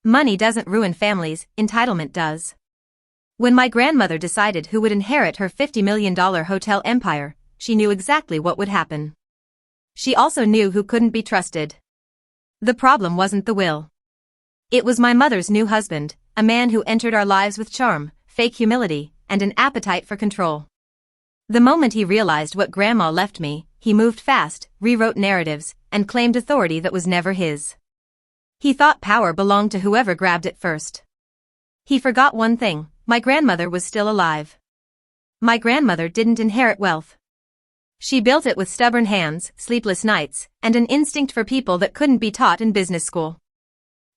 Money doesn't ruin families, entitlement does. When my grandmother decided who would inherit her $50 million hotel empire, she knew exactly what would happen. She also knew who couldn't be trusted. The problem wasn't the will. It was my mother's new husband, a man who entered our lives with charm, fake humility, and an appetite for control. The moment he realized what Grandma left me, he moved fast, rewrote narratives, and claimed authority that was never his. He thought power belonged to whoever grabbed it first. He forgot one thing: my grandmother was still alive. My grandmother didn't inherit wealth. She built it with stubborn hands, sleepless nights, and an instinct for people that couldn't be taught in business school.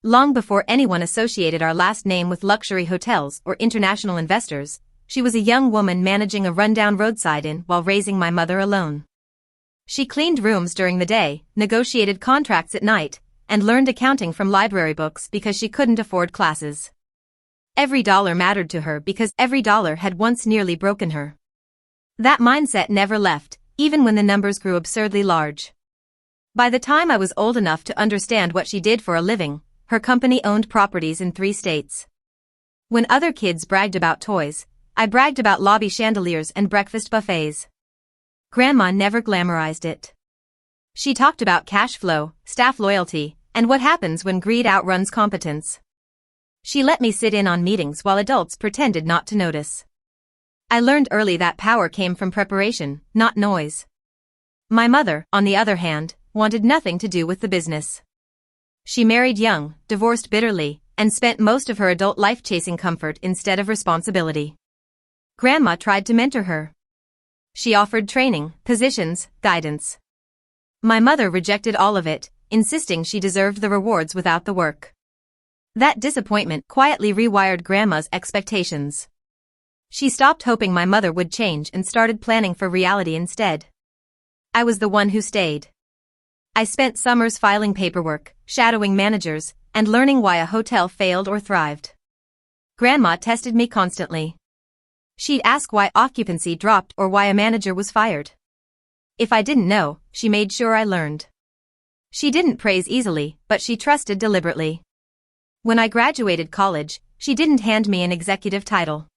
Long before anyone associated our last name with luxury hotels or international investors, she was a young woman managing a rundown roadside inn while raising my mother alone. She cleaned rooms during the day, negotiated contracts at night, and learned accounting from library books because she couldn't afford classes. Every dollar mattered to her because every dollar had once nearly broken her. That mindset never left, even when the numbers grew absurdly large. By the time I was old enough to understand what she did for a living, her company owned properties in 3 states. When other kids bragged about toys, I bragged about lobby chandeliers and breakfast buffets. Grandma never glamorized it. She talked about cash flow, staff loyalty, and what happens when greed outruns competence. She let me sit in on meetings while adults pretended not to notice. I learned early that power came from preparation, not noise. My mother, on the other hand, wanted nothing to do with the business. She married young, divorced bitterly, and spent most of her adult life chasing comfort instead of responsibility. Grandma tried to mentor her. She offered training, positions, guidance. My mother rejected all of it, insisting she deserved the rewards without the work. That disappointment quietly rewired Grandma's expectations. She stopped hoping my mother would change and started planning for reality instead. I was the one who stayed. I spent summers filing paperwork, shadowing managers, and learning why a hotel failed or thrived. Grandma tested me constantly. She'd ask why occupancy dropped or why a manager was fired. If I didn't know, she made sure I learned. She didn't praise easily, but she trusted deliberately. When I graduated college, she didn't hand me an executive title.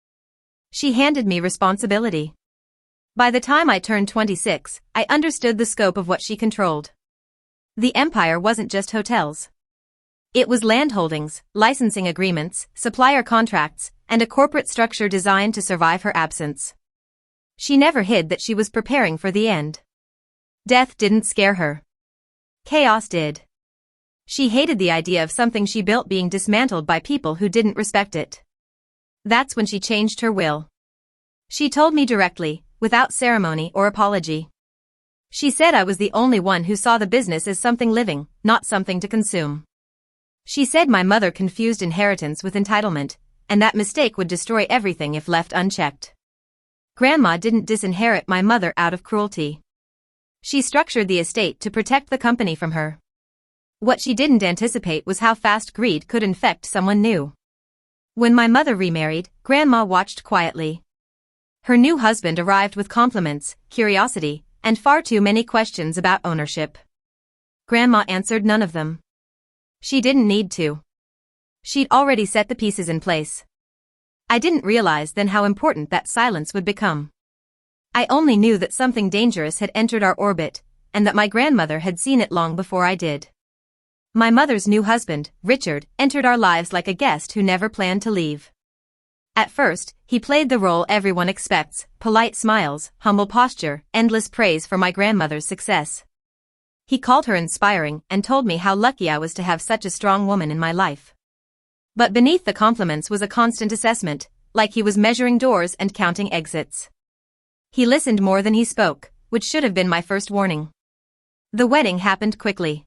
She handed me responsibility. By the time I turned 26, I understood the scope of what she controlled. The empire wasn't just hotels. It was land holdings, licensing agreements, supplier contracts, and a corporate structure designed to survive her absence. She never hid that she was preparing for the end. Death didn't scare her. Chaos did. She hated the idea of something she built being dismantled by people who didn't respect it. That's when she changed her will. She told me directly, without ceremony or apology. She said I was the only one who saw the business as something living, not something to consume. She said my mother confused inheritance with entitlement, and that mistake would destroy everything if left unchecked. Grandma didn't disinherit my mother out of cruelty. She structured the estate to protect the company from her. What she didn't anticipate was how fast greed could infect someone new. When my mother remarried, Grandma watched quietly. Her new husband arrived with compliments, curiosity, and far too many questions about ownership. Grandma answered none of them. She didn't need to. She'd already set the pieces in place. I didn't realize then how important that silence would become. I only knew that something dangerous had entered our orbit, and that my grandmother had seen it long before I did. My mother's new husband, Richard, entered our lives like a guest who never planned to leave. At first, he played the role everyone expects: polite smiles, humble posture, endless praise for my grandmother's success. He called her inspiring and told me how lucky I was to have such a strong woman in my life. But beneath the compliments was a constant assessment, like he was measuring doors and counting exits. He listened more than he spoke, which should have been my first warning. The wedding happened quickly.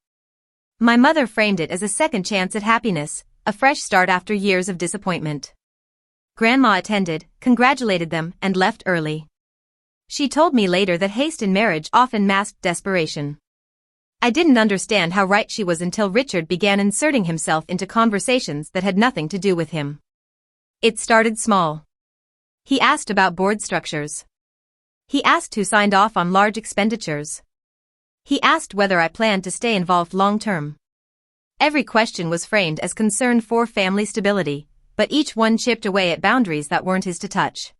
My mother framed it as a second chance at happiness, a fresh start after years of disappointment. Grandma attended, congratulated them, and left early. She told me later that haste in marriage often masked desperation. I didn't understand how right she was until Richard began inserting himself into conversations that had nothing to do with him. It started small. He asked about board structures. He asked who signed off on large expenditures. He asked whether I planned to stay involved long term. Every question was framed as concern for family stability, but each one chipped away at boundaries that weren't his to touch.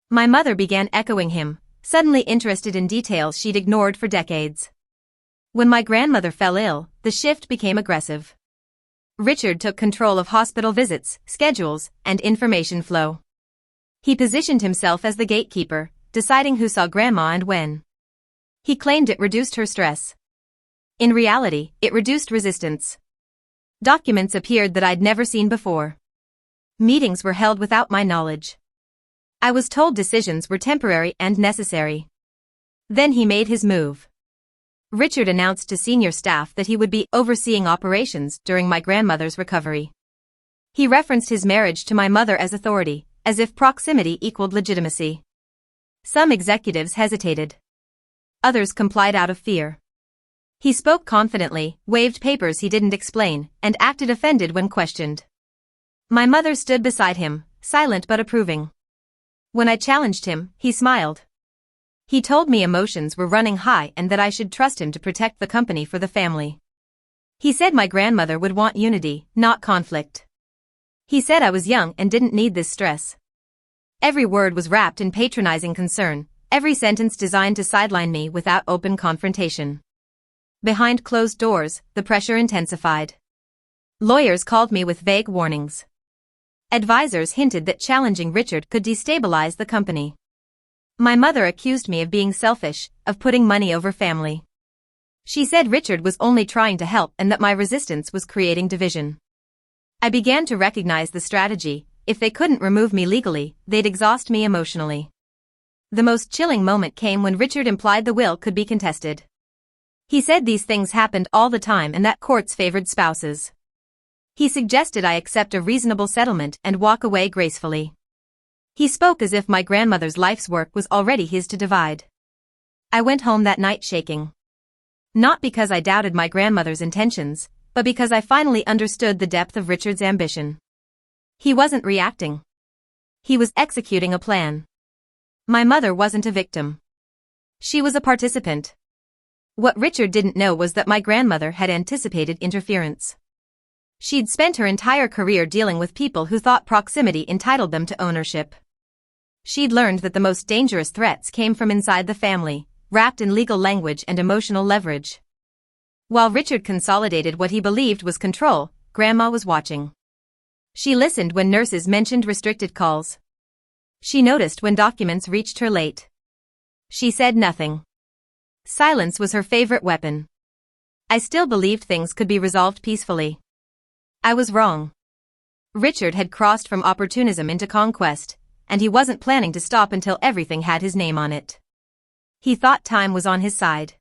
My mother began echoing him, suddenly interested in details she'd ignored for decades. When my grandmother fell ill, the shift became aggressive. Richard took control of hospital visits, schedules, and information flow. He positioned himself as the gatekeeper, deciding who saw Grandma and when. He claimed it reduced her stress. In reality, it reduced resistance. Documents appeared that I'd never seen before. Meetings were held without my knowledge. I was told decisions were temporary and necessary. Then he made his move. Richard announced to senior staff that he would be overseeing operations during my grandmother's recovery. He referenced his marriage to my mother as authority, as if proximity equaled legitimacy. Some executives hesitated. Others complied out of fear. He spoke confidently, waved papers he didn't explain, and acted offended when questioned. My mother stood beside him, silent but approving. When I challenged him, he smiled. He told me emotions were running high and that I should trust him to protect the company for the family. He said my grandmother would want unity, not conflict. He said I was young and didn't need this stress. Every word was wrapped in patronizing concern, every sentence designed to sideline me without open confrontation. Behind closed doors, the pressure intensified. Lawyers called me with vague warnings. Advisors hinted that challenging Richard could destabilize the company. My mother accused me of being selfish, of putting money over family. She said Richard was only trying to help and that my resistance was creating division. I began to recognize the strategy: if they couldn't remove me legally, they'd exhaust me emotionally. The most chilling moment came when Richard implied the will could be contested. He said these things happened all the time and that courts favored spouses. He suggested I accept a reasonable settlement and walk away gracefully. He spoke as if my grandmother's life's work was already his to divide. I went home that night shaking. Not because I doubted my grandmother's intentions, but because I finally understood the depth of Richard's ambition. He wasn't reacting. He was executing a plan. My mother wasn't a victim. She was a participant. What Richard didn't know was that my grandmother had anticipated interference. She'd spent her entire career dealing with people who thought proximity entitled them to ownership. She'd learned that the most dangerous threats came from inside the family, wrapped in legal language and emotional leverage. While Richard consolidated what he believed was control, Grandma was watching. She listened when nurses mentioned restricted calls. She noticed when documents reached her late. She said nothing. Silence was her favorite weapon. I still believed things could be resolved peacefully. I was wrong. Richard had crossed from opportunism into conquest, and he wasn't planning to stop until everything had his name on it. He thought time was on his side.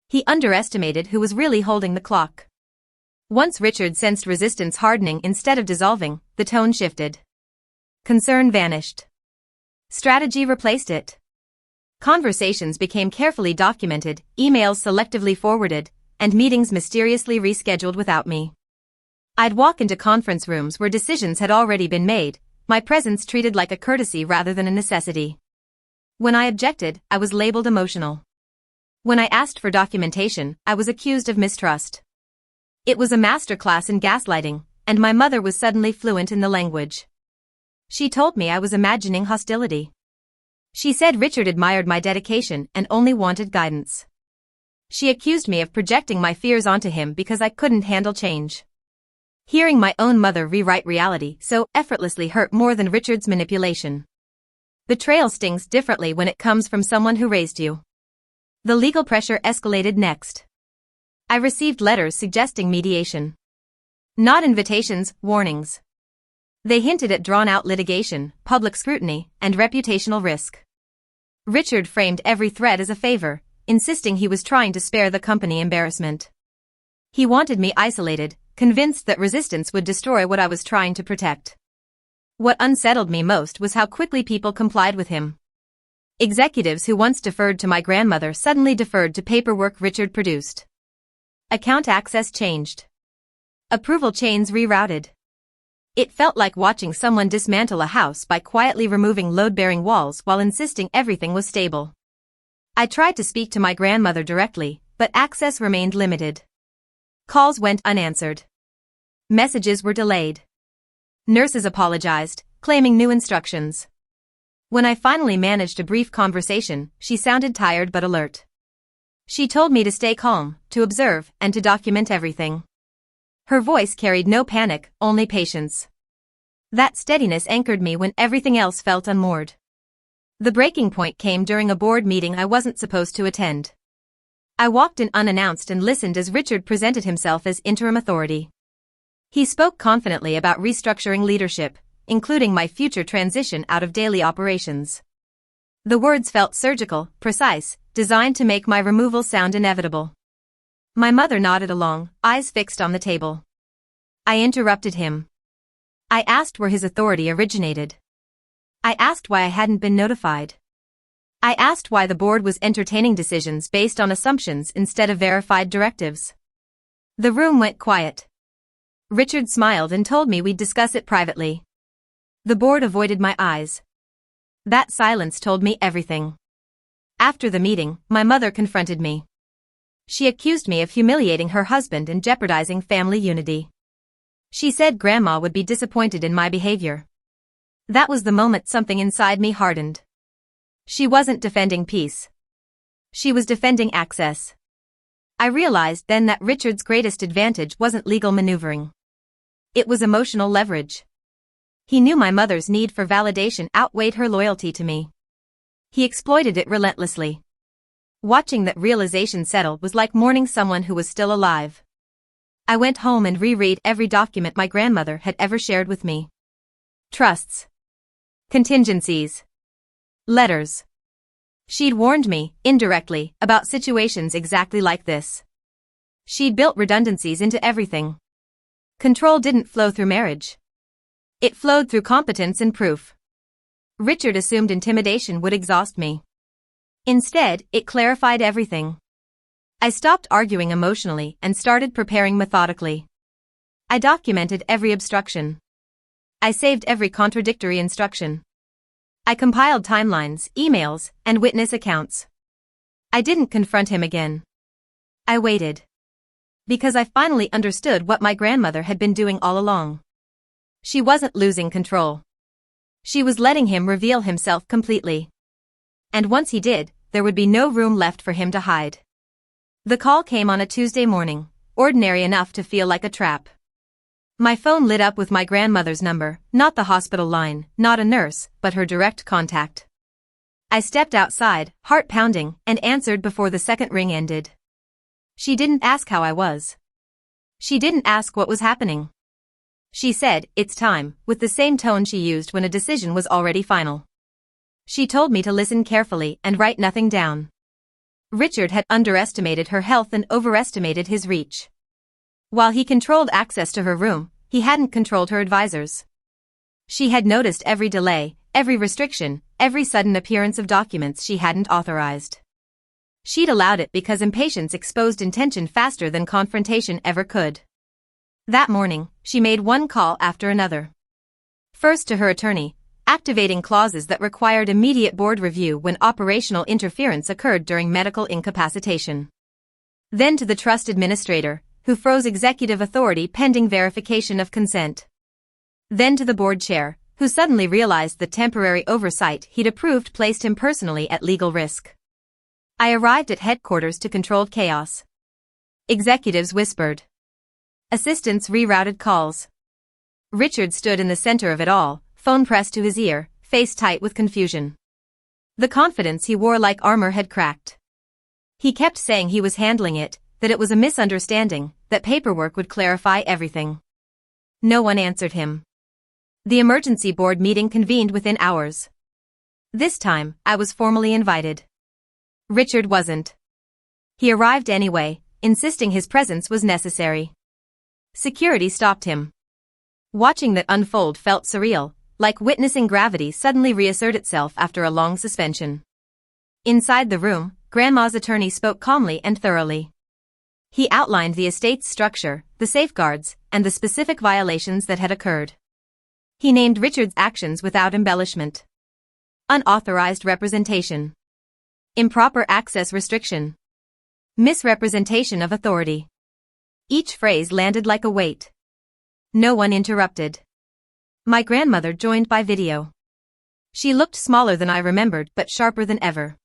He underestimated who was really holding the clock. Once Richard sensed resistance hardening instead of dissolving, the tone shifted. Concern vanished. Strategy replaced it. Conversations became carefully documented, emails selectively forwarded, and meetings mysteriously rescheduled without me. I'd walk into conference rooms where decisions had already been made, my presence treated like a courtesy rather than a necessity. When I objected, I was labeled emotional. When I asked for documentation, I was accused of mistrust. It was a masterclass in gaslighting, and my mother was suddenly fluent in the language. She told me I was imagining hostility. She said Richard admired my dedication and only wanted guidance. She accused me of projecting my fears onto him because I couldn't handle change. Hearing my own mother rewrite reality so effortlessly hurt more than Richard's manipulation. Betrayal stings differently when it comes from someone who raised you. The legal pressure escalated next. I received letters suggesting mediation. Not invitations, warnings. They hinted at drawn-out litigation, public scrutiny, and reputational risk. Richard framed every threat as a favor, insisting he was trying to spare the company embarrassment. He wanted me isolated, convinced that resistance would destroy what I was trying to protect. What unsettled me most was how quickly people complied with him. Executives who once deferred to my grandmother suddenly deferred to paperwork Richard produced. Account access changed. Approval chains rerouted. It felt like watching someone dismantle a house by quietly removing load-bearing walls while insisting everything was stable. I tried to speak to my grandmother directly, but access remained limited. Calls went unanswered. Messages were delayed. Nurses apologized, claiming new instructions. When I finally managed a brief conversation, she sounded tired but alert. She told me to stay calm, to observe, and to document everything. Her voice carried no panic, only patience. That steadiness anchored me when everything else felt unmoored. The breaking point came during a board meeting I wasn't supposed to attend. I walked in unannounced and listened as Richard presented himself as interim authority. He spoke confidently about restructuring leadership, including my future transition out of daily operations. The words felt surgical, precise, designed to make my removal sound inevitable. My mother nodded along, eyes fixed on the table. I interrupted him. I asked where his authority originated. I asked why I hadn't been notified. I asked why the board was entertaining decisions based on assumptions instead of verified directives. The room went quiet. Richard smiled and told me we'd discuss it privately. The board avoided my eyes. That silence told me everything. After the meeting, my mother confronted me. She accused me of humiliating her husband and jeopardizing family unity. She said Grandma would be disappointed in my behavior. That was the moment something inside me hardened. She wasn't defending peace. She was defending access. I realized then that Richard's greatest advantage wasn't legal maneuvering. It was emotional leverage. He knew my mother's need for validation outweighed her loyalty to me. He exploited it relentlessly. Watching that realization settle was like mourning someone who was still alive. I went home and reread every document my grandmother had ever shared with me. Trusts. Contingencies. Letters. She'd warned me, indirectly, about situations exactly like this. She'd built redundancies into everything. Control didn't flow through marriage. It flowed through competence and proof. Richard assumed intimidation would exhaust me. Instead, it clarified everything. I stopped arguing emotionally and started preparing methodically. I documented every obstruction. I saved every contradictory instruction. I compiled timelines, emails, and witness accounts. I didn't confront him again. I waited. Because I finally understood what my grandmother had been doing all along. She wasn't losing control. She was letting him reveal himself completely. And once he did, there would be no room left for him to hide. The call came on a Tuesday morning, ordinary enough to feel like a trap. My phone lit up with my grandmother's number, not the hospital line, not a nurse, but her direct contact. I stepped outside, heart pounding, and answered before the second ring ended. She didn't ask how I was. She didn't ask what was happening. She said, "It's time," with the same tone she used when a decision was already final. She told me to listen carefully and write nothing down. Richard had underestimated her health and overestimated his reach. While he controlled access to her room, he hadn't controlled her advisors. She had noticed every delay, every restriction, every sudden appearance of documents she hadn't authorized. She'd allowed it because impatience exposed intention faster than confrontation ever could. That morning, she made one call after another. First to her attorney, activating clauses that required immediate board review when operational interference occurred during medical incapacitation. Then to the trust administrator, who froze executive authority pending verification of consent. Then to the board chair, who suddenly realized the temporary oversight he'd approved placed him personally at legal risk. I arrived at headquarters to controlled chaos. Executives whispered. Assistants rerouted calls. Richard stood in the center of it all, phone pressed to his ear, face tight with confusion. The confidence he wore like armor had cracked. He kept saying he was handling it, that it was a misunderstanding, that paperwork would clarify everything. No one answered him. The emergency board meeting convened within hours. This time, I was formally invited. Richard wasn't. He arrived anyway, insisting his presence was necessary. Security stopped him. Watching that unfold felt surreal, like witnessing gravity suddenly reassert itself after a long suspension. Inside the room, Grandma's attorney spoke calmly and thoroughly. He outlined the estate's structure, the safeguards, and the specific violations that had occurred. He named Richard's actions without embellishment. Unauthorized representation. Improper access restriction. Misrepresentation of authority. Each phrase landed like a weight. No one interrupted. My grandmother joined by video. She looked smaller than I remembered but sharper than ever.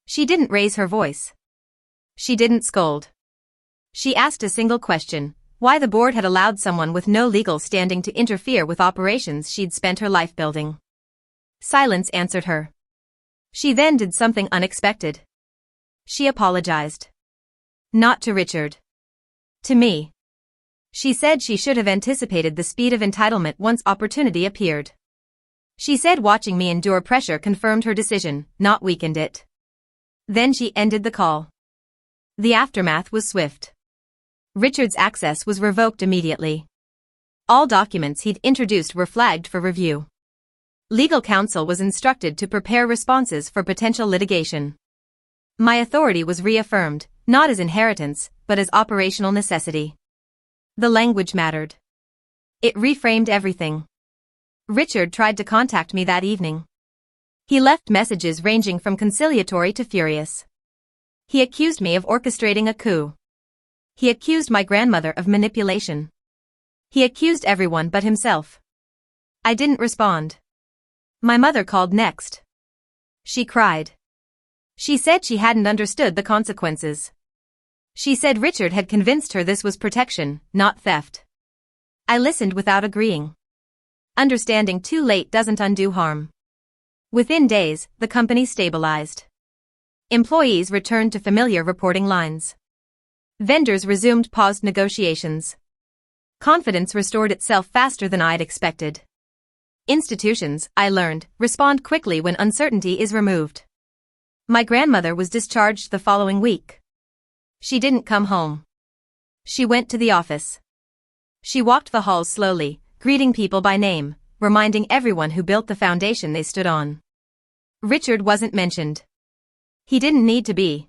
She didn't raise her voice. She didn't scold. She asked a single question: why the board had allowed someone with no legal standing to interfere with operations she'd spent her life building. Silence answered her. She then did something unexpected. She apologized. Not to Richard. To me. She said she should have anticipated the speed of entitlement once opportunity appeared. She said watching me endure pressure confirmed her decision, not weakened it. Then she ended the call. The aftermath was swift. Richard's access was revoked immediately. All documents he'd introduced were flagged for review. Legal counsel was instructed to prepare responses for potential litigation. My authority was reaffirmed, not as inheritance, but as operational necessity. The language mattered. It reframed everything. Richard tried to contact me that evening. He left messages ranging from conciliatory to furious. He accused me of orchestrating a coup. He accused my grandmother of manipulation. He accused everyone but himself. I didn't respond. My mother called next. She cried. She said she hadn't understood the consequences. She said Richard had convinced her this was protection, not theft. I listened without agreeing. Understanding too late doesn't undo harm. Within days, the company stabilized. Employees returned to familiar reporting lines. Vendors resumed paused negotiations. Confidence restored itself faster than I'd expected. Institutions, I learned, respond quickly when uncertainty is removed. My grandmother was discharged the following week. She didn't come home. She went to the office. She walked the halls slowly, greeting people by name, reminding everyone who built the foundation they stood on. Richard wasn't mentioned. He didn't need to be.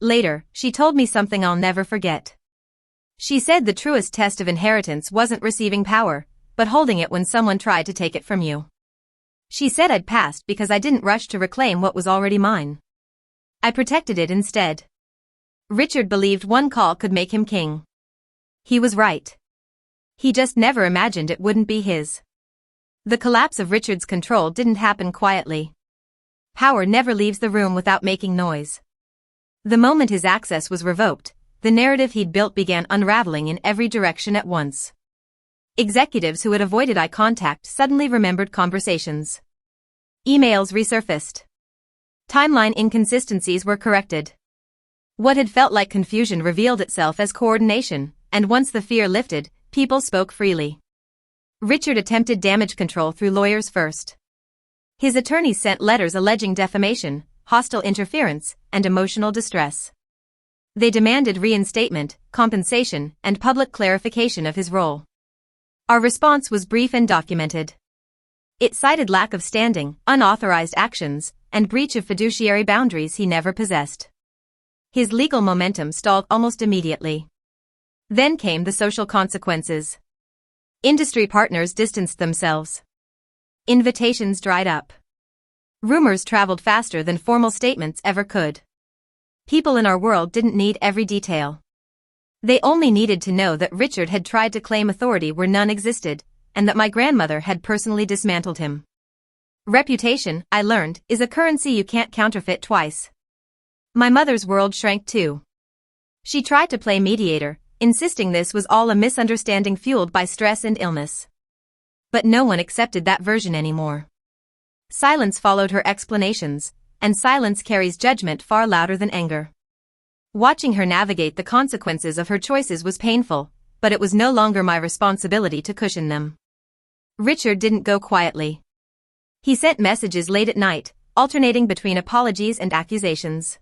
Later, she told me something I'll never forget. She said the truest test of inheritance wasn't receiving power, but holding it when someone tried to take it from you. She said I'd passed because I didn't rush to reclaim what was already mine. I protected it instead. Richard believed one call could make him king. He was right. He just never imagined it wouldn't be his. The collapse of Richard's control didn't happen quietly. Power never leaves the room without making noise. The moment his access was revoked, the narrative he'd built began unraveling in every direction at once. Executives who had avoided eye contact suddenly remembered conversations. Emails resurfaced. Timeline inconsistencies were corrected. What had felt like confusion revealed itself as coordination, and once the fear lifted, people spoke freely. Richard attempted damage control through lawyers first. His attorneys sent letters alleging defamation, hostile interference, and emotional distress. They demanded reinstatement, compensation, and public clarification of his role. Our response was brief and documented. It cited lack of standing, unauthorized actions, and breach of fiduciary boundaries he never possessed. His legal momentum stalled almost immediately. Then came the social consequences. Industry partners distanced themselves. Invitations dried up. Rumors traveled faster than formal statements ever could. People in our world didn't need every detail. They only needed to know that Richard had tried to claim authority where none existed, and that my grandmother had personally dismantled him. Reputation, I learned, is a currency you can't counterfeit twice. My mother's world shrank too. She tried to play mediator, insisting this was all a misunderstanding fueled by stress and illness. But no one accepted that version anymore. Silence followed her explanations, and silence carries judgment far louder than anger. Watching her navigate the consequences of her choices was painful, but it was no longer my responsibility to cushion them. Richard didn't go quietly. He sent messages late at night, alternating between apologies and accusations.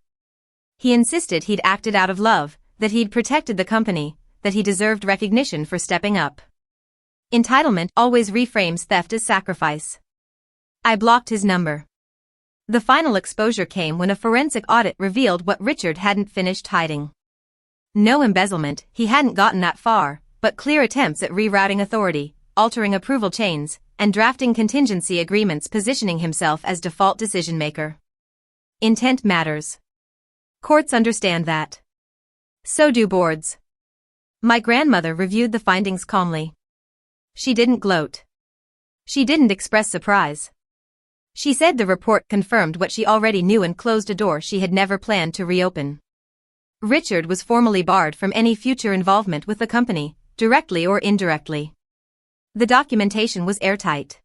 He insisted he'd acted out of love, that he'd protected the company, that he deserved recognition for stepping up. Entitlement always reframes theft as sacrifice. I blocked his number. The final exposure came when a forensic audit revealed what Richard hadn't finished hiding. No embezzlement, he hadn't gotten that far, but clear attempts at rerouting authority, altering approval chains, and drafting contingency agreements positioning himself as default decision-maker. Intent matters. Courts understand that. So do boards. My grandmother reviewed the findings calmly. She didn't gloat. She didn't express surprise. She said the report confirmed what she already knew and closed a door she had never planned to reopen. Richard was formally barred from any future involvement with the company, directly or indirectly. The documentation was airtight.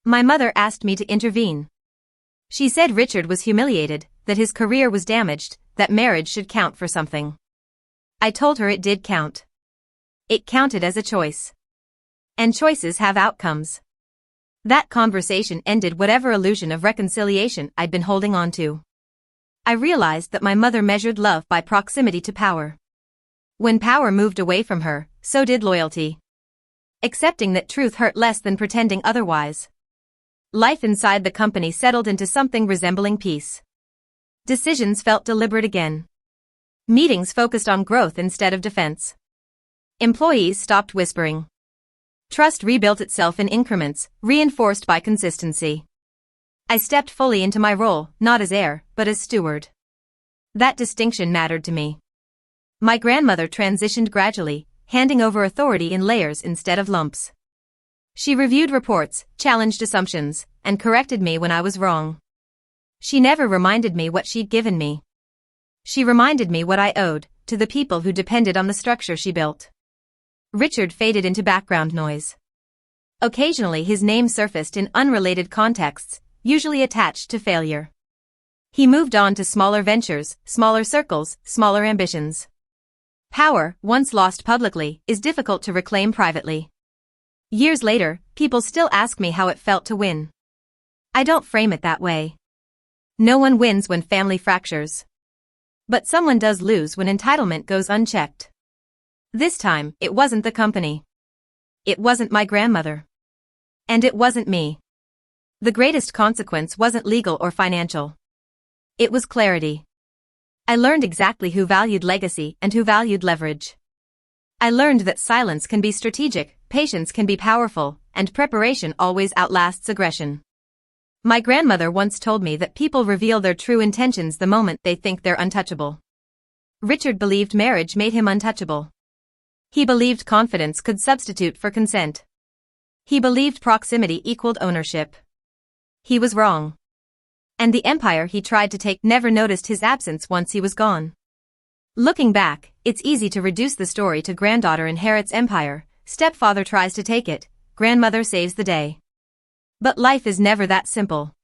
My mother asked me to intervene. She said Richard was humiliated, that his career was damaged, that marriage should count for something. I told her it did count. It counted as a choice. And choices have outcomes. That conversation ended whatever illusion of reconciliation I'd been holding on to. I realized that my mother measured love by proximity to power. When power moved away from her, so did loyalty. Accepting that truth hurt less than pretending otherwise. Life inside the company settled into something resembling peace. Decisions felt deliberate again. Meetings focused on growth instead of defense. Employees stopped whispering. Trust rebuilt itself in increments, reinforced by consistency. I stepped fully into my role, not as heir, but as steward. That distinction mattered to me. My grandmother transitioned gradually, handing over authority in layers instead of lumps. She reviewed reports, challenged assumptions, and corrected me when I was wrong. She never reminded me what she'd given me. She reminded me what I owed, to the people who depended on the structure she built. Richard faded into background noise. Occasionally his name surfaced in unrelated contexts, usually attached to failure. He moved on to smaller ventures, smaller circles, smaller ambitions. Power, once lost publicly, is difficult to reclaim privately. Years later, people still ask me how it felt to win. I don't frame it that way. No one wins when family fractures. But someone does lose when entitlement goes unchecked. This time, it wasn't the company. It wasn't my grandmother. And it wasn't me. The greatest consequence wasn't legal or financial. It was clarity. I learned exactly who valued legacy and who valued leverage. I learned that silence can be strategic, patience can be powerful, and preparation always outlasts aggression. My grandmother once told me that people reveal their true intentions the moment they think they're untouchable. Richard believed marriage made him untouchable. He believed confidence could substitute for consent. He believed proximity equaled ownership. He was wrong. And the empire he tried to take never noticed his absence once he was gone. Looking back, it's easy to reduce the story to granddaughter inherits empire, stepfather tries to take it, grandmother saves the day. But life is never that simple.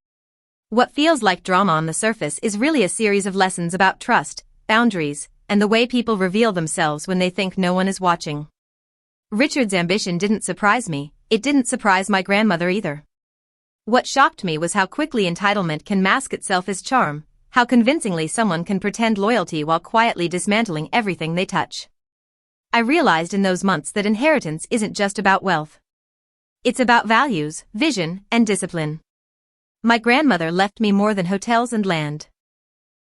What feels like drama on the surface is really a series of lessons about trust, boundaries, and the way people reveal themselves when they think no one is watching. Richard's ambition didn't surprise me, it didn't surprise my grandmother either. What shocked me was how quickly entitlement can mask itself as charm, how convincingly someone can pretend loyalty while quietly dismantling everything they touch. I realized in those months that inheritance isn't just about wealth. It's about values, vision, and discipline. My grandmother left me more than hotels and land.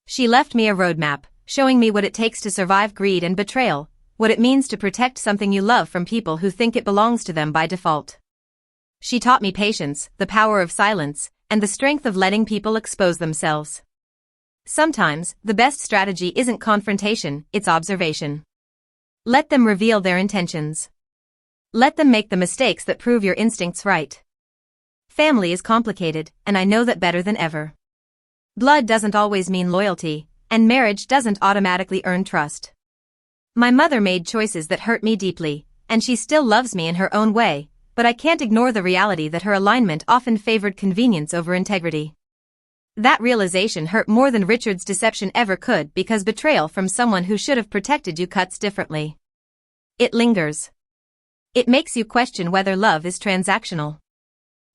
She left me a roadmap, showing me what it takes to survive greed and betrayal, what it means to protect something you love from people who think it belongs to them by default. She taught me patience, the power of silence, and the strength of letting people expose themselves. Sometimes, the best strategy isn't confrontation, it's observation. Let them reveal their intentions. Let them make the mistakes that prove your instincts right. Family is complicated, and I know that better than ever. Blood doesn't always mean loyalty, and marriage doesn't automatically earn trust. My mother made choices that hurt me deeply, and she still loves me in her own way, but I can't ignore the reality that her alignment often favored convenience over integrity. That realization hurt more than Richard's deception ever could because betrayal from someone who should have protected you cuts differently. It lingers. It makes you question whether love is transactional.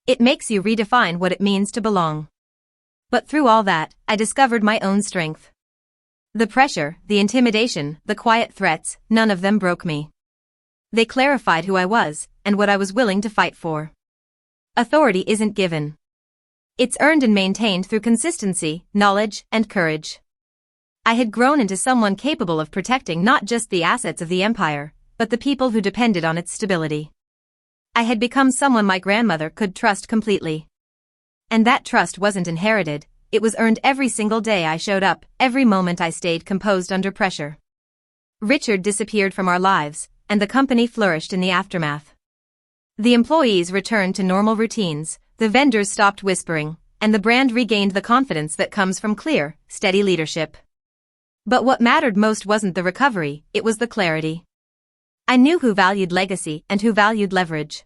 It makes you redefine what it means to belong. But through all that, I discovered my own strength. The pressure, the intimidation, the quiet threats, none of them broke me. They clarified who I was, and what I was willing to fight for. Authority isn't given. It's earned and maintained through consistency, knowledge, and courage. I had grown into someone capable of protecting not just the assets of the empire, but the people who depended on its stability. I had become someone my grandmother could trust completely. And that trust wasn't inherited, it was earned every single day I showed up, every moment I stayed composed under pressure. Richard disappeared from our lives, and the company flourished in the aftermath. The employees returned to normal routines, the vendors stopped whispering, and the brand regained the confidence that comes from clear, steady leadership. But what mattered most wasn't the recovery, it was the clarity. I knew who valued legacy and who valued leverage.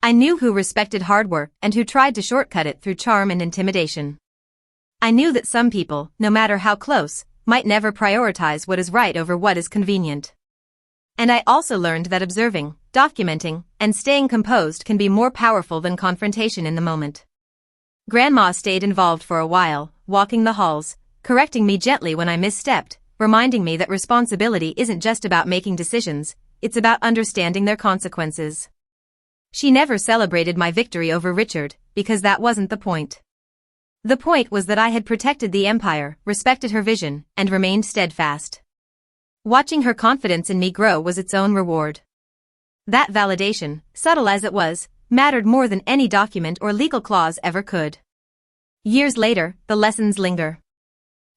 I knew who respected hard work and who tried to shortcut it through charm and intimidation. I knew that some people, no matter how close, might never prioritize what is right over what is convenient. And I also learned that observing, documenting, and staying composed can be more powerful than confrontation in the moment. Grandma stayed involved for a while, walking the halls, correcting me gently when I misstepped, reminding me that responsibility isn't just about making decisions, it's about understanding their consequences. She never celebrated my victory over Richard, because that wasn't the point. The point was that I had protected the empire, respected her vision, and remained steadfast. Watching her confidence in me grow was its own reward. That validation, subtle as it was, mattered more than any document or legal clause ever could. Years later, the lessons linger.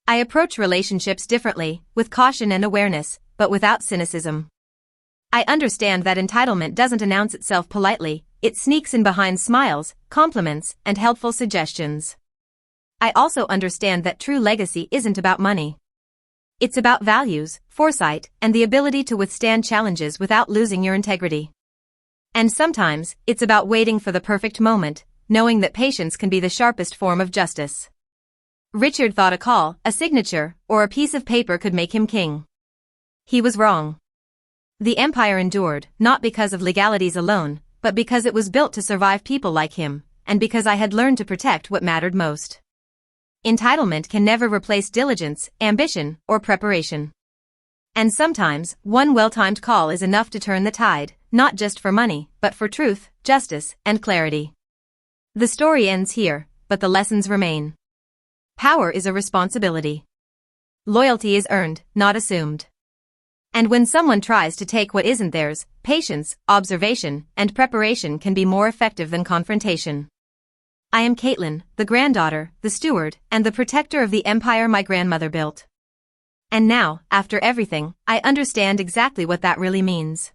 I approach relationships differently, with caution and awareness, but without cynicism. I understand that entitlement doesn't announce itself politely, it sneaks in behind smiles, compliments, and helpful suggestions. I also understand that true legacy isn't about money. It's about values, foresight, and the ability to withstand challenges without losing your integrity. And sometimes, it's about waiting for the perfect moment, knowing that patience can be the sharpest form of justice. Richard thought a call, a signature, or a piece of paper could make him king. He was wrong. The empire endured, not because of legalities alone, but because it was built to survive people like him, and because I had learned to protect what mattered most. Entitlement can never replace diligence, ambition, or preparation. And sometimes, one well-timed call is enough to turn the tide, not just for money, but for truth, justice, and clarity. The story ends here, but the lessons remain. Power is a responsibility. Loyalty is earned, not assumed. And when someone tries to take what isn't theirs, patience, observation, and preparation can be more effective than confrontation. I am Caitlin, the granddaughter, the steward, and the protector of the empire my grandmother built. And now, after everything, I understand exactly what that really means.